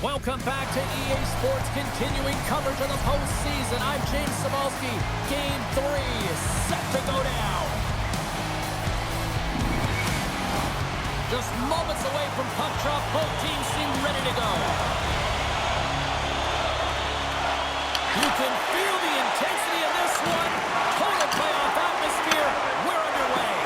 Welcome back to EA Sports, continuing coverage of the postseason. I'm James Cybulski. Game 3 is set to go down. Just moments away from puck drop, both teams seem ready to go. You can feel the intensity of this one. Total playoff atmosphere. We're underway.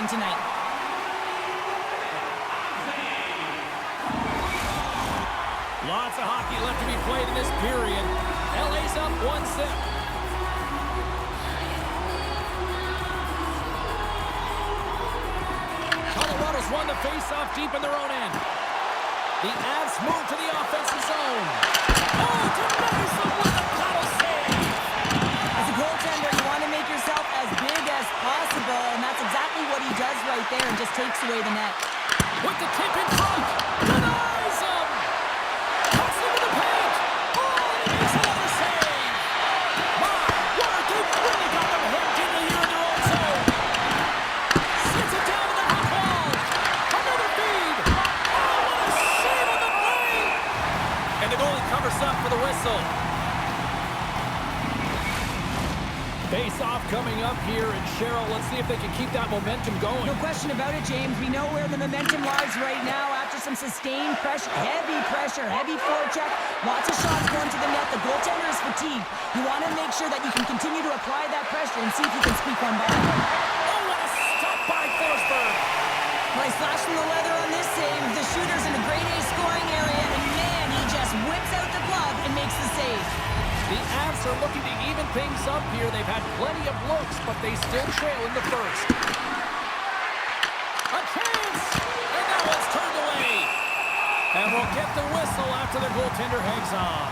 Tonight. Lots of hockey left to be played in this period. LA's up 1-0. Colorado's won the face-off deep in their own end. The Avs move to the offensive zone. Oh, denies them with a paddle save. As a goaltender, you want to make yourself as big as possible, and that's exactly what he does right there and just takes away the net. With the tip in front, denies him! Cuts into the paint! Oh, and he makes another save! My word, they've really got them hemmed in here in their own zone! Sends it down to the half wall! Another feed! Oh, what a save on the play! And the goalie covers up for the whistle. Face-off coming up here, and Cheryl, let's see if they can keep that momentum going. No question about it, James. We know where the momentum lies right now after some sustained pressure, heavy forecheck, lots of shots going to the net. The goaltender is fatigued. You want to make sure that you can continue to apply that pressure and see if you can squeak one by. Oh, what a stop by Forsberg! Nice slash from the leather on this save. The shooter's in a grade A scoring area, and man, he just whips out the glove and makes the save. The Avs are looking to even things up here. They've had plenty of looks, but they still trail in the first. A chance! And that one's turned away. And we'll get the whistle after the goaltender hangs on.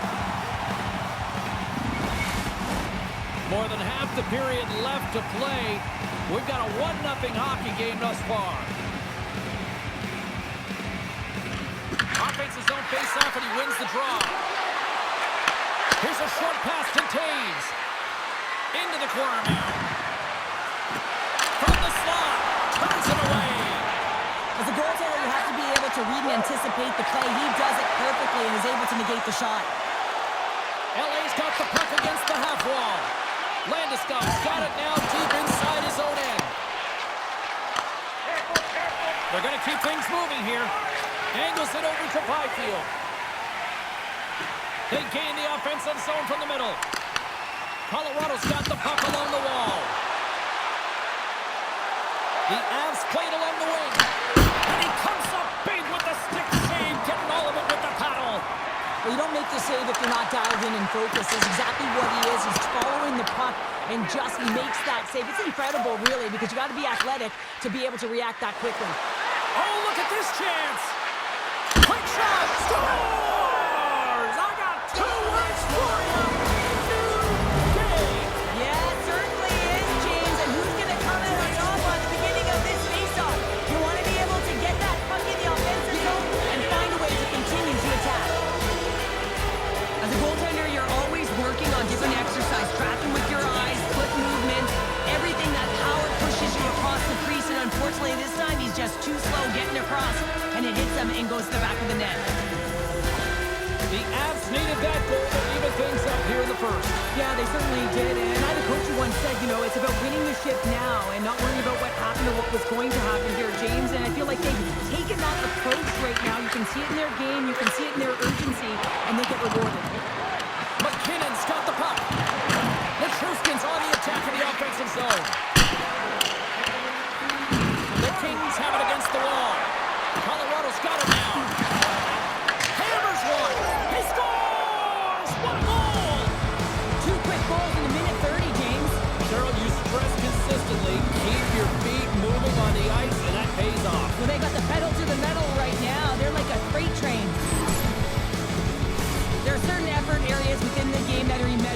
More than half the period left to play. We've got a 1-0 hockey game thus far. Offense his own face-off, and he wins the draw. Here's a short pass to Taves. Into the corner now. From the slot. Turns it away. As a goaltender, you have to be able to read and anticipate the play. He does it perfectly and is able to negate the shot. LA's got the puck against the half wall. Landeskog's got it now deep inside his own end. They're going to keep things moving here. Angles it over to Byfield. They gain the offensive zone from the middle. Colorado's got the puck along the wall. The Avs played along the wing. And he comes up big with the stick save, getting all of it with the paddle. Well, you don't make the save if you're not dialed in and focused. That's exactly what he is. He's following the puck and just makes that save. It's incredible, really, because you got to be athletic to be able to react that quickly. Oh, look at this chance. Quick shot. Scores! I got 2 words for you. New game. Yeah, it certainly is, James. And who's going to come out on top at the beginning of this face-off? You want to be able to get that puck in the offensive zone and find a way to continue to attack. As a goaltender, you're always working on different exercise, tracking with your eyes, foot movement, everything that power pushes you across the crease. And unfortunately, this time he's just too slow getting across, and it hits him and goes to the back of the net. The Avs needed that goal to even things up here in the first. Yeah, they certainly did. And I had a coach who once said, you know, it's about winning the ship now and not worrying about what happened or what was going to happen here, James. And I feel like they've taken that approach right now. You can see it in their game. You can see it in their urgency, and they get rewarded. McKinnon's got the puck. Nichushkin's on the attack in the offensive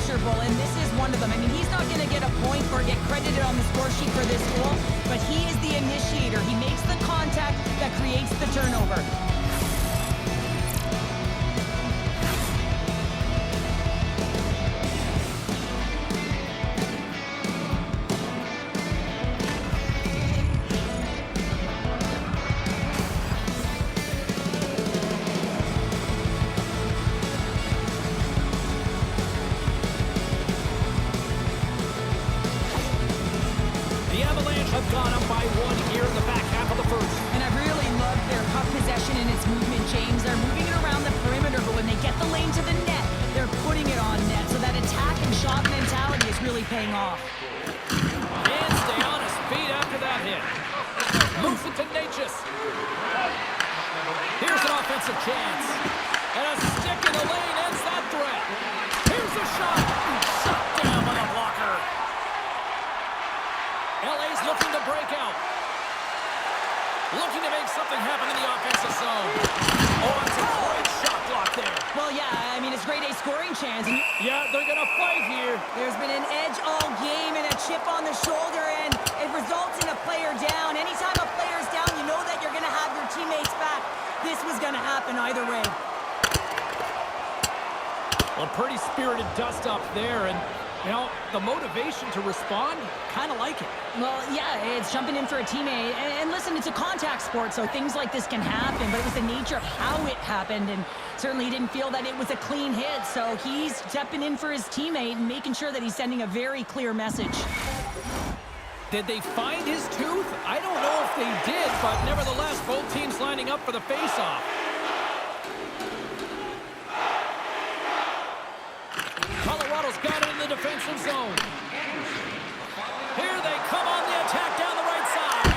unanswerable, and this is one of them. I mean, he's not going to get a point or get credited on the score sheet for this goal, but he is the initiator. He makes the contact that creates the turnover. The Avalanche have gone up by 1 here in the back half of the first. And I really love their puck possession and its movement, James. They're moving it around the perimeter, but when they get the lane to the net, they're putting it on net. So that attack and shot mentality is really paying off. And stay on his feet after that hit. Moves it to Natchez. Here's an offensive chance. And a stick in the lane ends that threat. Here's a shot. Shut down by the blocker. LA's looking to break out. Looking to make something happen in the offensive zone. Oh, it's a great shot block there. Well, yeah, I mean, it's grade A scoring chance. And Yeah, they're going to fight here. there's been an edge all game and a chip on the shoulder, and it results in a player down. Anytime a player's down, you know that you're going to have your teammates back. This was going to happen either way. Well, pretty spirited dust-up there, and, you know, the motivation to respond, kind of like it. Well, yeah, it's jumping in for a teammate. And listen, it's a contact sport, so things like this can happen, but it was the nature of how it happened, and certainly he didn't feel that it was a clean hit, so he's stepping in for his teammate and making sure that he's sending a very clear message. Did they find his tooth? I don't know if they did, but nevertheless, both teams lining up for the face-off. Colorado's got it in the defensive zone. Here they come on the attack down the right side.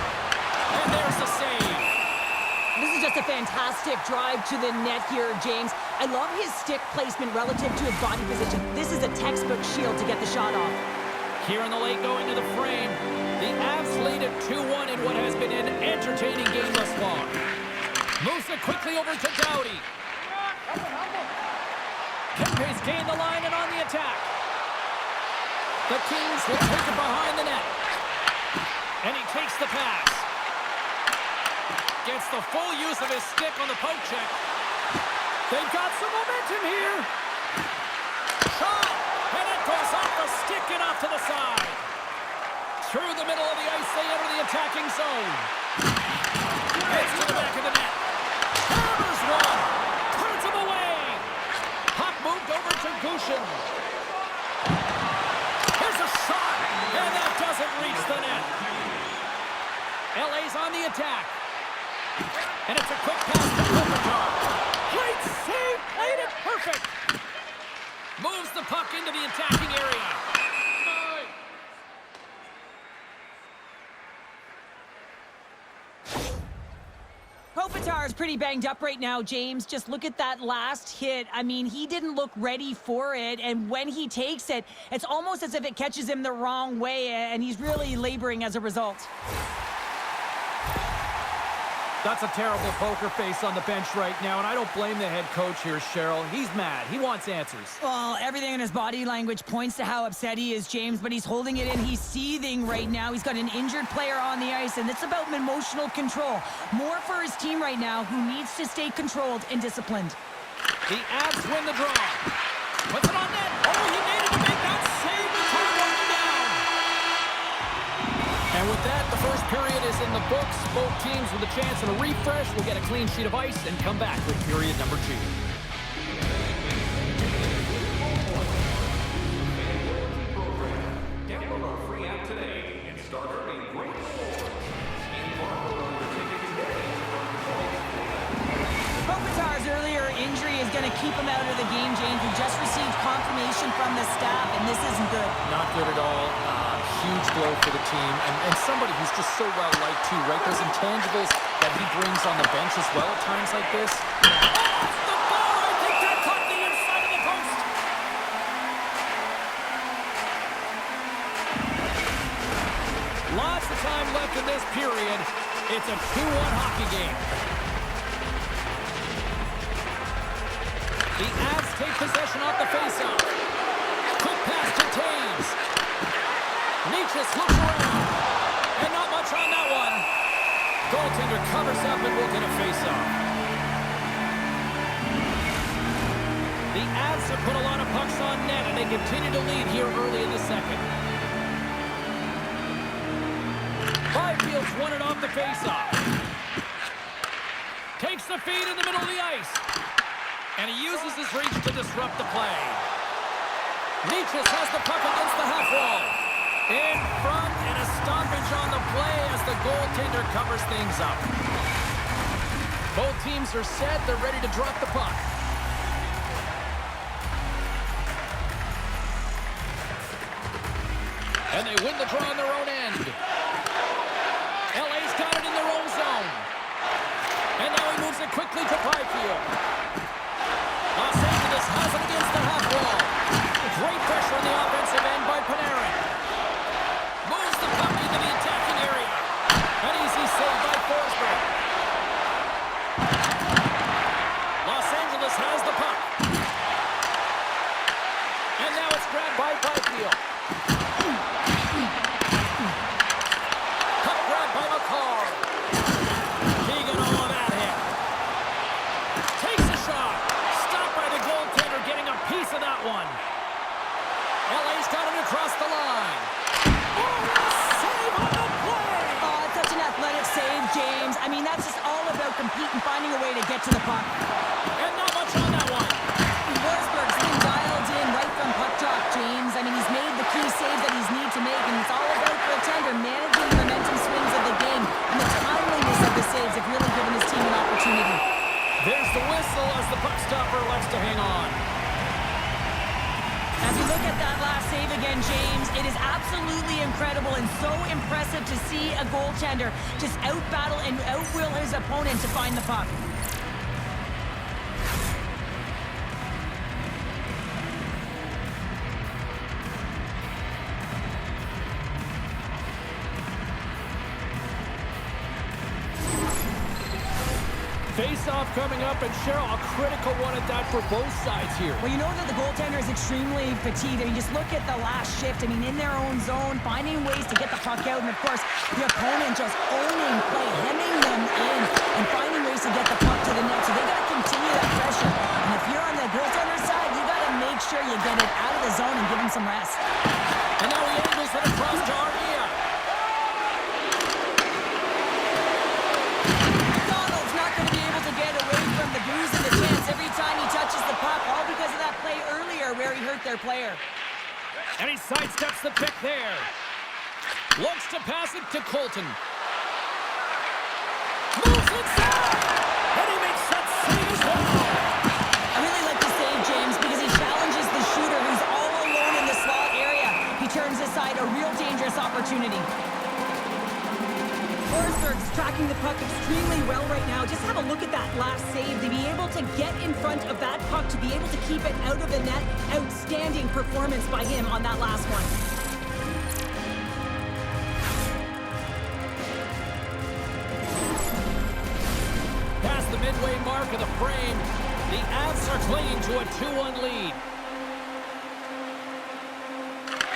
And there's the save. This is just a fantastic drive to the net here, James. I love his stick placement relative to his body position. This is a textbook shield to get the shot off. Here in the late going to the frame. The Avs lead at 2-1 in what has been an entertaining game thus far. Moves it quickly over to Doughty. Kempe's gained the line and on the attack. The Kings will take it behind the net. And he takes the pass. Gets the full use of his stick on the poke check. They've got some momentum here. Shot! And it goes off the stick and off to the side. Through the middle of the ice, they enter the attacking zone. Heads to the back of the net. Hammers one. Turns him away. Puck moved over to Gushin. Here's a shot. And that doesn't reach the net. LA's on the attack. And it's a quick pass to Kopitar. Great save. Played it perfect. Moves the puck into the attacking area. Kopitar's pretty banged up right now, James. Just look at that last hit. I mean, he didn't look ready for it, and when he takes it, it's almost as if it catches him the wrong way, and he's really laboring as a result. That's a terrible poker face on the bench right now, and I don't blame the head coach here, Cheryl. He's mad. He wants answers. Well, everything in his body language points to how upset he is, James, but he's holding it in. He's seething right now. He's got an injured player on the ice, and it's about emotional control. More for his team right now, who needs to stay controlled and disciplined. The Avs win the draw. Puts it on net. Oh, he needed to make that save before going down. And with that, the first period is in the books. Both teams with a chance at a refresh will get a clean sheet of ice and come back with period number 2. Kopitar's earlier injury is going to keep him out of the game, James. We just received confirmation from the staff, and this isn't good. Not good at all. Huge blow for the team, and somebody who's just so well-liked too, right? Those intangibles that he brings on the bench as well at times like this. Oh, it's the ball! I think that caught the inside of the post! Lots of time left in this period. It's a 2-1 hockey game. The Avs take possession off the faceoff. Quick and will get a face-off. The Avs have put a lot of pucks on net, and they continue to lead here early in the second. Byfield's won it off the face-off. Takes the feed in the middle of the ice. And he uses his reach to disrupt the play. Leachus has the puck against the half wall. In front, and a stoppage on the play as the goaltender covers things up. Both teams are set. They're ready to drop the puck. And they win the draw on their own end. LA's got it in their own zone. And now he moves it quickly to Byfield. Los Angeles has it against the half wall. Great pressure on the offensive end by Panarin. Moves the puck into the attacking area. An easy save by Forsberg. Los Angeles has the puck. And now it's grabbed by Byfield. Puck grabbed by McCall. Keegan all of that hit. Takes a shot. Stopped by the goaltender, getting a piece of that one. LA's got it across the line. Save on the play! Oh, it's such an athletic save, James. I mean, that's just all about competing, finding a way to get to the puck. And not much on that one. Forsberg's been dialed in right from puck drop, James. I mean, he's made the key save that he's need to make, and it's all about goaltender managing the momentum swings of the game, and the timeliness of the saves have really given his team an opportunity. There's the whistle as the puck stopper elects to hang on. As we look at that last save again, James, it is absolutely incredible and so impressive to see a goaltender just out-battle and out-will his opponent to find the puck. Face-off coming up, and Cheryl, a critical one at that for both sides here. Well, you know that the goaltender is extremely fatigued. I mean, just look at the last shift. I mean, in their own zone, finding ways to get the puck out, and of course, the opponent just owning play, hemming them in, and finding ways to get the puck to the net. So they got to continue that pressure. And if you're on the goaltender's side, you got to make sure you get it out of the zone and give him some rest. And now he angles it across to Armia. Where he hurt their player. And he sidesteps the pick there. Looks to pass it to Colton. Moves inside! And he makes that save as well. I really like the save, James, because he challenges the shooter who's all alone in the slot area. He turns aside a real dangerous opportunity. Forsberg's tracking the puck extremely well right now. Just have a look at that last save. To be able to get in front of that puck, to be able to keep it out of the net. Outstanding performance by him on that last one. Past the midway mark of the frame, the Avs are clinging to a 2-1 lead.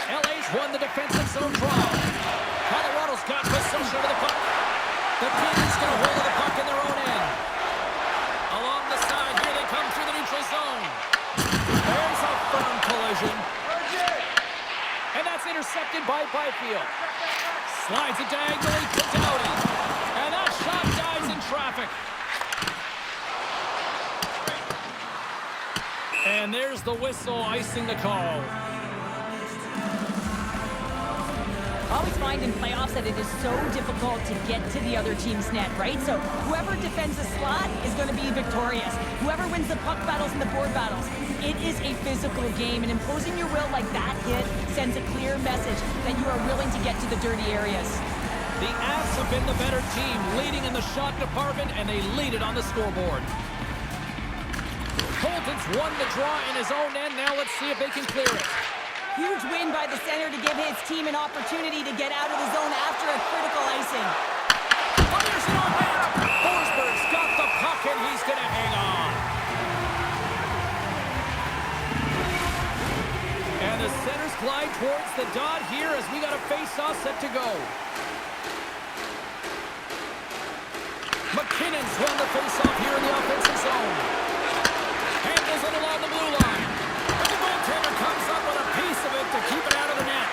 LA's won the defensive zone draw. Colorado's got possession of the puck. The Kings get a hold of the puck in their own end. Along the side, here they come through the neutral zone. There's a firm collision. And that's intercepted by Byfield. Slides it diagonally to Doughty. And that shot dies in traffic. And there's the whistle icing the call. I always find in playoffs that it is so difficult to get to the other team's net, right? So whoever defends the slot is going to be victorious. Whoever wins the puck battles and the board battles. It is a physical game, and imposing your will like that hit sends a clear message that you are willing to get to the dirty areas. The Avs have been the better team, leading in the shot department, and they lead it on the scoreboard. Colton's won the draw in his own end. Now let's see if they can clear it. Huge win by the center to give his team an opportunity to get out of the zone after a critical icing. Fires it on net. Forsberg's got the puck, and he's going to hang on. And the centers glide towards the dot here as we got a face-off set to go. McKinnon McKinnon's won the face-off here in the offensive zone. Handles it along the blue line. And the goaltender comes up with a piece of it to keep it out of the net.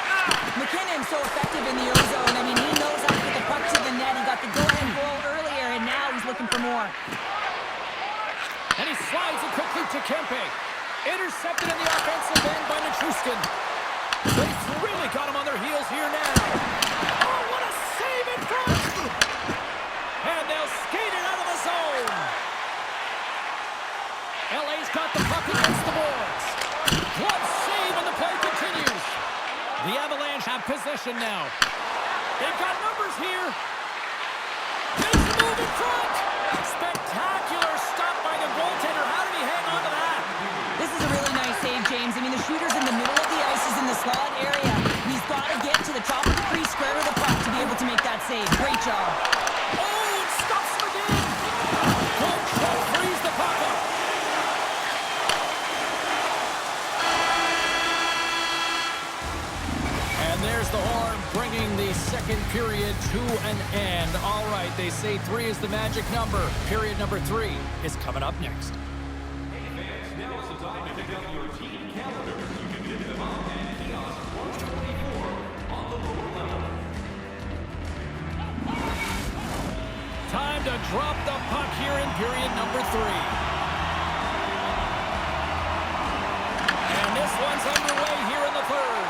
McKinnon's so effective in the O-zone. I mean, he knows how to get the puck to the net. He got the go-ahead goal earlier, and now he's looking for more. And he slides it quickly to Kempe. Intercepted in the offensive end by Nichushkin. They've really got him on their heels here now. Oh, what a save in front! And they'll skate it out of the zone. LA's got the puck against the boards. Glove save and the play continues. The Avalanche have possession now. They've got numbers here. Makes the move in front. Spectacular stop by the goaltender. How did he hang on to that? This is a really nice save, James. I mean, the shooter's in the middle of the ice. He's in the slot area. He's got to get to the top of the crease, square of the puck to be able to make that save. Great job. Oh, it stops him again. Coach frees the puck up. And there's the horn, bringing the second period to an end. All right, they say 3 is the magic number. Period number 3 is coming up next. Time to drop the puck here in period number 3. And this one's underway here in the third.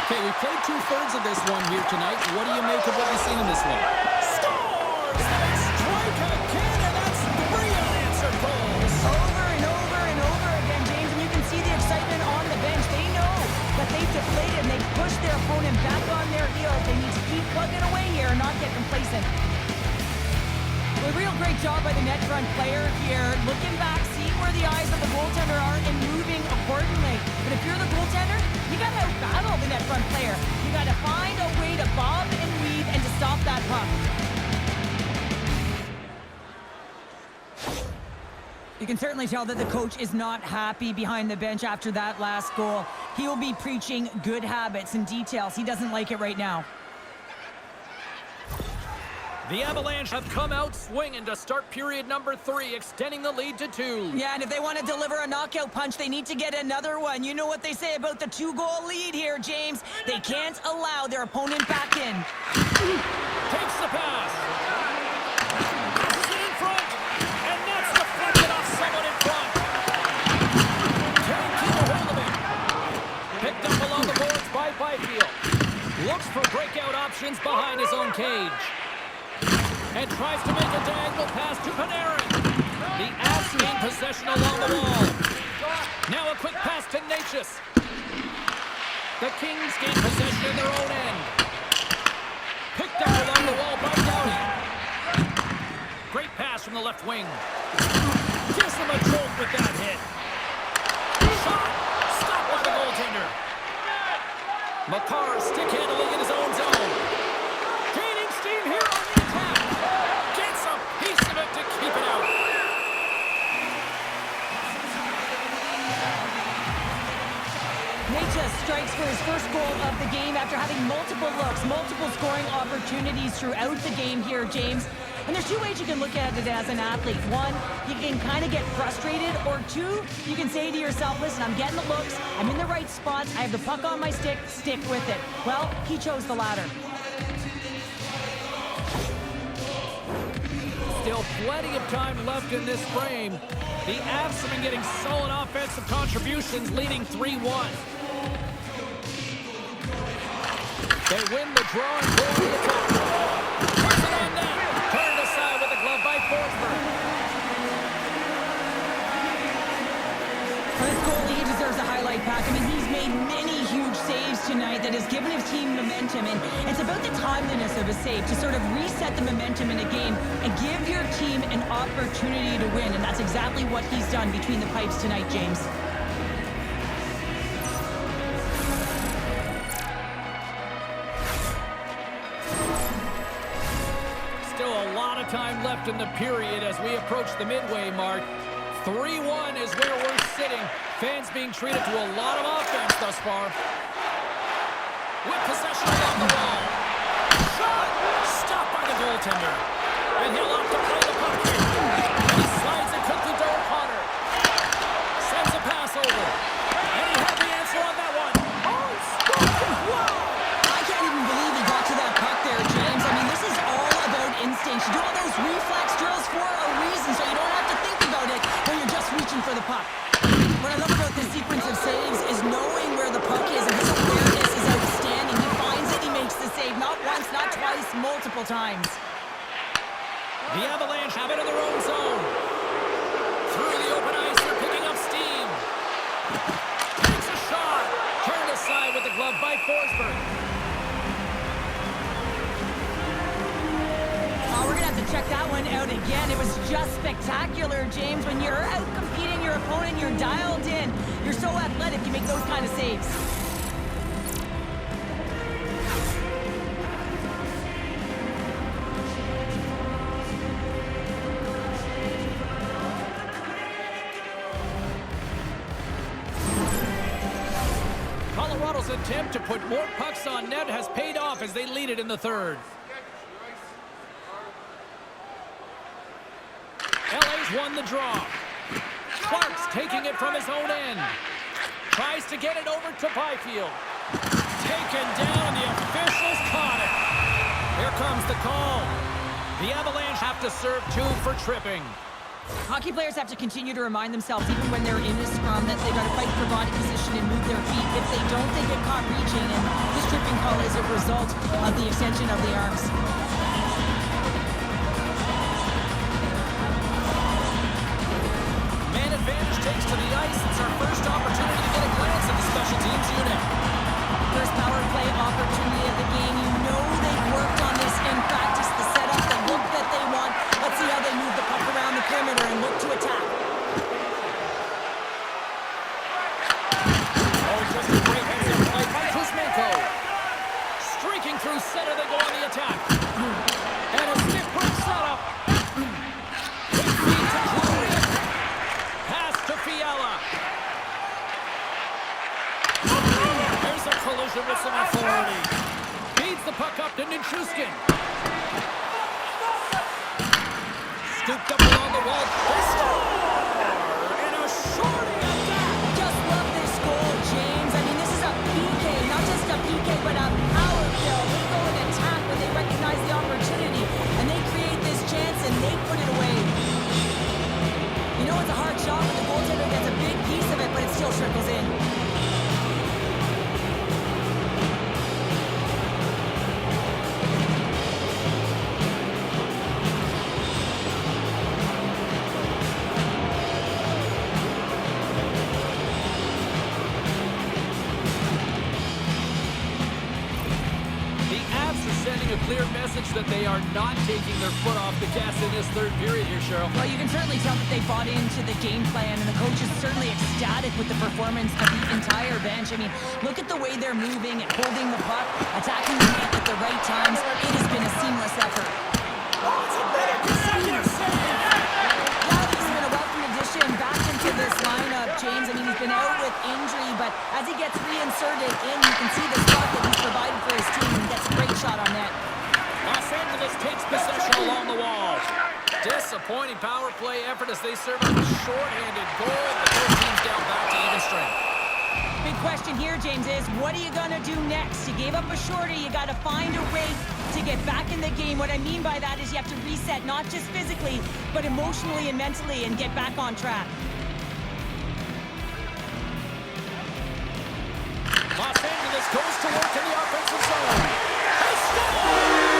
Okay, we played 2/3 of this one here tonight. What do you make of what you've seen in this one? Scores! They strike again, and that's 3 unanswered goals. Over and over and over again, James, and you can see the excitement on the bench. They know that they've deflated and they've pushed their opponent back on their heels. They need to keep plugging away here and not get complacent. A real great job by the net front player here, looking back, seeing where the eyes of the goaltender are and moving accordingly. But if you're the goaltender, you got to outbattle the net front player. You got to find a way to bob and weave and to stop that puck. You can certainly tell that the coach is not happy behind the bench after that last goal. He will be preaching good habits and details. He doesn't like it right now. The Avalanche have come out swinging to start period number 3, extending the lead to 2. Yeah, and if they want to deliver a knockout punch, they need to get another one. You know what they say about the 2-goal lead here, James. They can't allow their opponent back in. Takes the pass. Passes it in front. And that's deflected off someone in front. Can't keep a hold of it. Picked up along the boards by Byfield. Looks for breakout options behind his own cage. And tries to make a diagonal pass to Panarin. The Avs gain possession along the wall. Now a quick pass to Natchez. The Kings gain possession in their own end. Picked up along the wall by Doughty. Great pass from the left wing. Gives him a jolt with that hit. Shot! Stopped by the goaltender. Makar stick handling in his own zone. Gaining steam here on the attack. Gets a piece of it to keep it out. Natchez strikes for his first goal of the game after having multiple looks, multiple scoring opportunities throughout the game here, James. And there's 2 ways you can look at it as an athlete. 1, you can kind of get frustrated, or 2, you can say to yourself, listen, I'm getting the looks, I'm in the right spots, I have the puck on my stick with it. Well, he chose the latter. Still plenty of time left in this frame. The Avs have been getting solid offensive contributions, leading 3-1. They win the draw and go to the top. Puts it on net. Turned aside with a glove by Forsberg. For this goalie, he deserves a highlight pack. I mean, he's made many huge saves tonight that has given his team momentum, and it's about the timeliness of a save to sort of reset the momentum in a game and give your team an opportunity to win, and that's exactly what he's done between the pipes tonight, James. Still a lot of time left in the period as we approach the midway mark. 3-1 is where we're sitting. Fans being treated to a lot of offense thus far. With possession along the wall. Shot! Stopped by the goaltender. And he'll have to play the puck here. the puck. What I love about this sequence of saves is knowing where the puck is, and his awareness is outstanding. He finds it, he makes the save, not once, not twice, multiple times. The Avalanche have it in their own zone. Through the open ice, they're picking up steam. Takes a shot. Turned aside with the glove by Forsberg. We're going to have to check that one out again. It was just spectacular, James. When you're out competing your opponent, you're dialed in. You're so athletic, you make those kind of saves. Colorado's attempt to put more pucks on net has paid off as they lead it in the third. LA's won the draw. Clark's taking it from his own end. Tries to get it over to Byfield. Taken down, the officials caught it. Here comes the call. The Avalanche have to serve 2 for tripping. Hockey players have to continue to remind themselves, even when they're in a scrum, that they got to fight for body position and move their feet. If they don't, they get caught reaching, and this tripping call is a result of the extension of the arms. Man advantage takes to the ice. It's our first opportunity to get a glance at the special teams unit. First power play opportunity of the game. You know they've worked on this in practice, the setup, the look that they want. Let's see how they move the puck around the perimeter and look to attack. Oh, just a great heads-up play by Kuzmenko. Streaking through center, they go on the attack. And a stick break setup. Quick feed to Drury. Pass to Fiala. There's a collision with some authority. Feeds the puck up to Nichushkin. Scooped up along the wall. They score! And a shorty attack! Just love this goal, James. I mean, this is a PK, not just a PK, but a power kill. They go and attack when they recognize the opportunity, and they create this chance, and they put it away. You know it's a hard shot when the goaltender gets a big piece of it, but it still trickles in. A clear message that they are not taking their foot off the gas in this third period here, Cheryl. Well, you can certainly tell that they bought into the game plan, and the coach is certainly ecstatic with the performance of the entire bench. I mean, look at the way they're moving and holding the puck, attacking the net at the right times. It has been a seamless effort. Consecutive save! Yeah, he's been a welcome addition back into this lineup, James. I mean, he's been out with injury, but as he gets reinserted in, you can see the spot that he's provided for his team, and he gets a great shot on net. Los Angeles takes possession along the wall. Disappointing power play effort as they serve up a short-handed goal. The both teams down back to even strength. Big question here, James, is what are you going to do next? You gave up a shorty. You got to find a way to get back in the game. What I mean by that is you have to reset, not just physically, but emotionally and mentally, and get back on track. Los Angeles goes to work in the offensive zone. They score!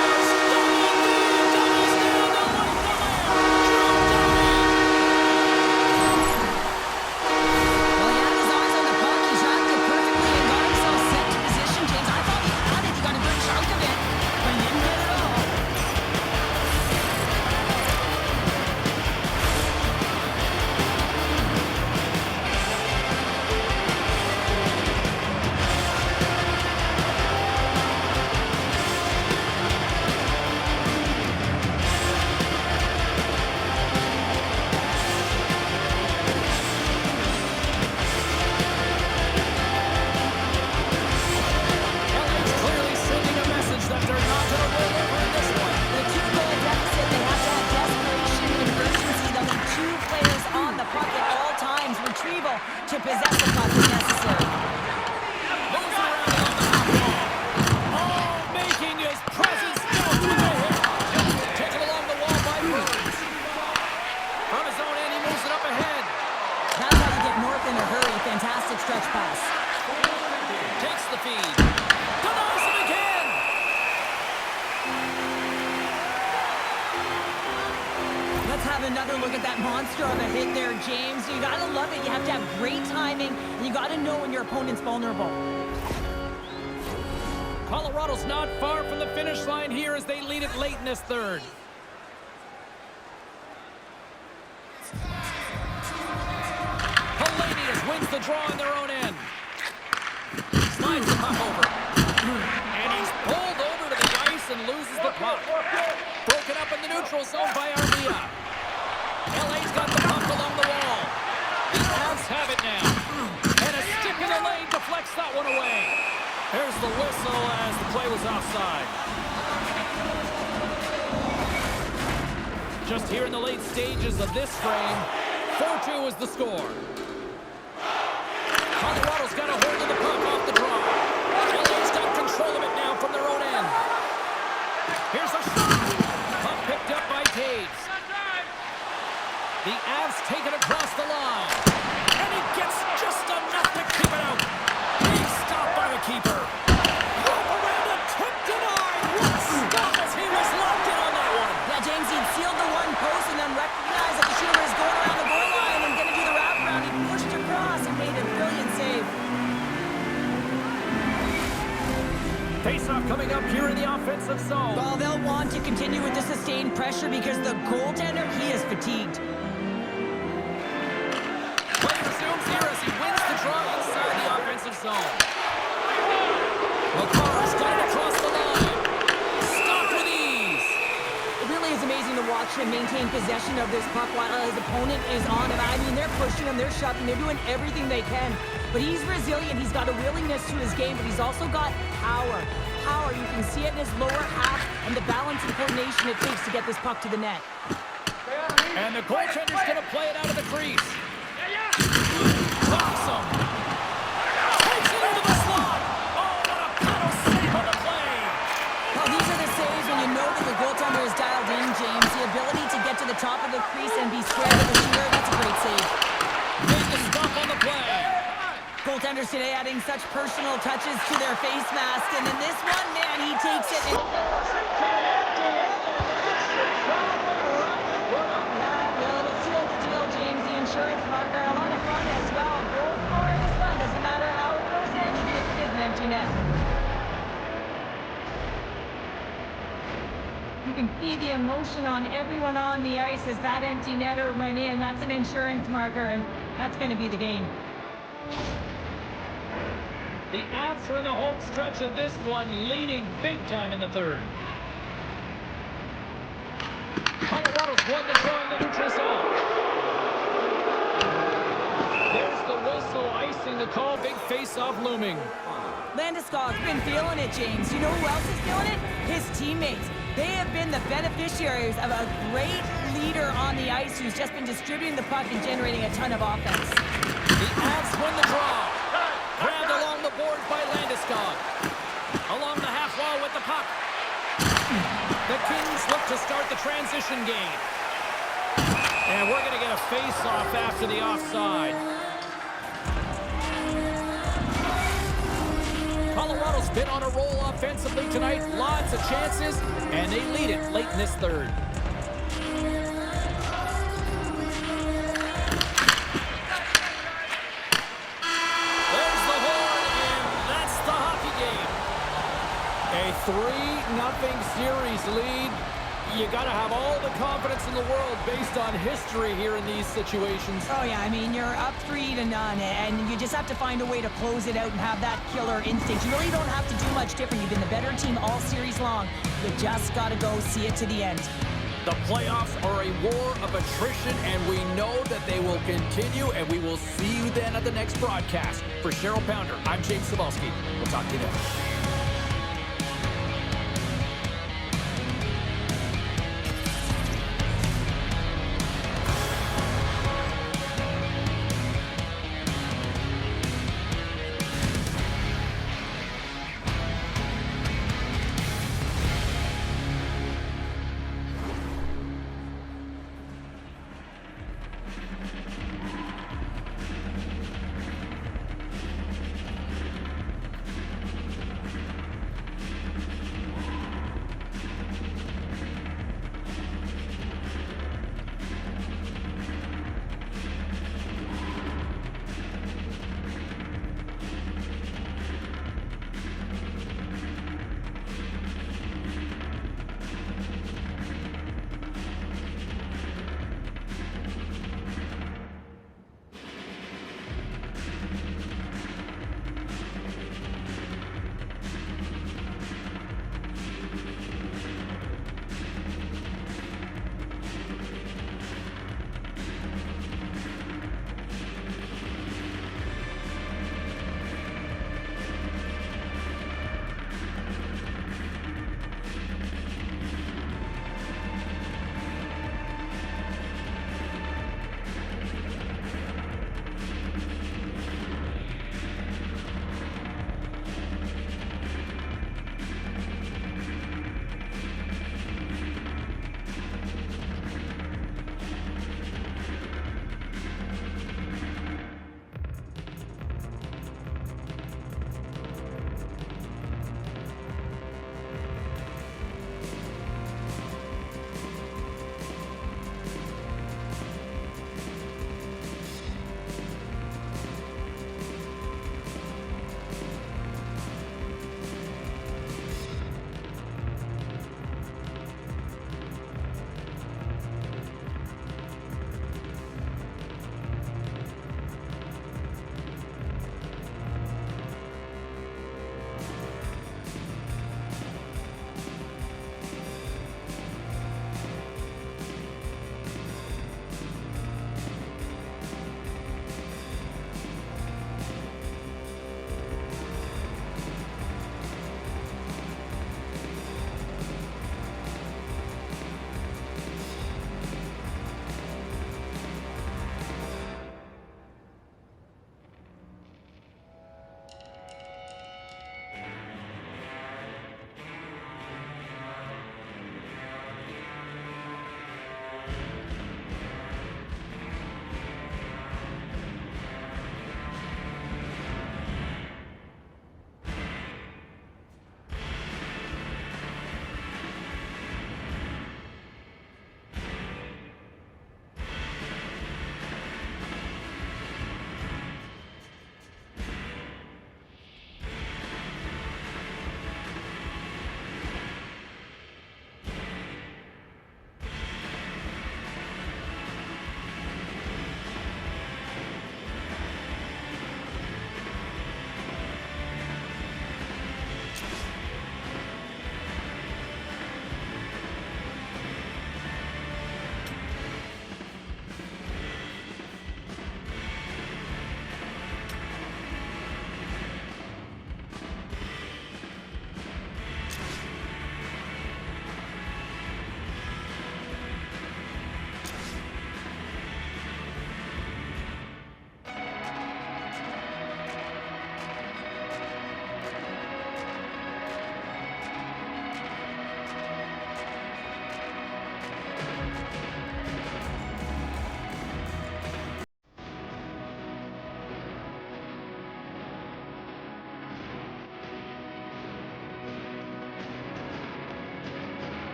look at that monster of a hit there, James. You gotta love it. You have to have great timing, and you gotta know when your opponent's vulnerable. Colorado's not far from the finish line here as they lead it late in this third. Wins the draw on their own end. Slides the puck over. And he's pulled over to the ice and loses the puck. Broken up in the neutral zone by Armia. LA's got the puck along the wall. The Avs have it now. And a stick in the lane deflects that one away. There's the whistle as the play was offside. Just here in the late stages of this frame, 4-2 is the score. Colorado's got a hold of the puck off the draw. LA's got control of it now from their own end. Here's a shot. Puck picked up by Taves. The Avs take it across the line. And he gets just enough to keep it out. Big stop by the keeper. Wrap around a tip denied. What a stop as he was locked in on that one. Yeah, James, he'd sealed the one post and then recognized that the shooter is going around the goal line and going to do the wraparound. He pushed across and made a brilliant save. Face-off coming up here in the offensive zone. Well, they'll want to continue with the sustained pressure because the goaltender, he is fatigued. Play resumes here as he wins the draw inside the offensive zone. McCarr's got it across the line. Stopped with ease. It really is amazing to watch him maintain possession of this puck while his opponent is on him. I mean, they're pushing him, they're shoving, they're doing everything they can. But he's resilient, he's got a willingness to his game, but he's also got power. Power, you can see it in his lower half and the balance and coordination it takes to get this puck to the net. And the goaltender's going to play it out of the crease. Awesome. Takes it into the slot. Oh, what a paddle save on the play. Well, these are the saves when you know that the goaltender is dialed in, James. The ability to get to the top of the crease and be square with the shooter, that's a great save. Made the stop on the play. Goaltenders today adding such personal touches to their face mask, and in this one, man, he takes it. Well, it'll seal the deal, James. The insurance marker on the front as well. Goal scoring is fun. Doesn't matter how it goes in. It is an empty net. You can see the emotion on everyone on the ice as that empty netter went in. That's an insurance marker, and that's going to be the game. The Avs are in the home stretch of this one, leading big time in the third. Colorado's won the draw in the neutral zone. There's the whistle, icing the call, big face-off looming. Landeskog's been feeling it, James. You know who else is feeling it? His teammates. They have been the beneficiaries of a great leader on the ice who's just been distributing the puck and generating a ton of offense. The Avs win the draw. Grabbed along the boards by Landeskog. Along the half wall with the puck. The Kings look to start the transition game. And we're going to get a face-off after the offside. Colorado's been on a roll offensively tonight. Lots of chances, and they lead it late in this third. A 3-0 series lead. You got to have all the confidence in the world based on history here in these situations. Oh, yeah, I mean, you're up 3-0, and you just have to find a way to close it out and have that killer instinct. You really don't have to do much different. You've been the better team all series long. You just got to go see it to the end. The playoffs are a war of attrition, and we know that they will continue, and we will see you then at the next broadcast. For Cheryl Pounder, I'm James Cebulski. We'll talk to you then.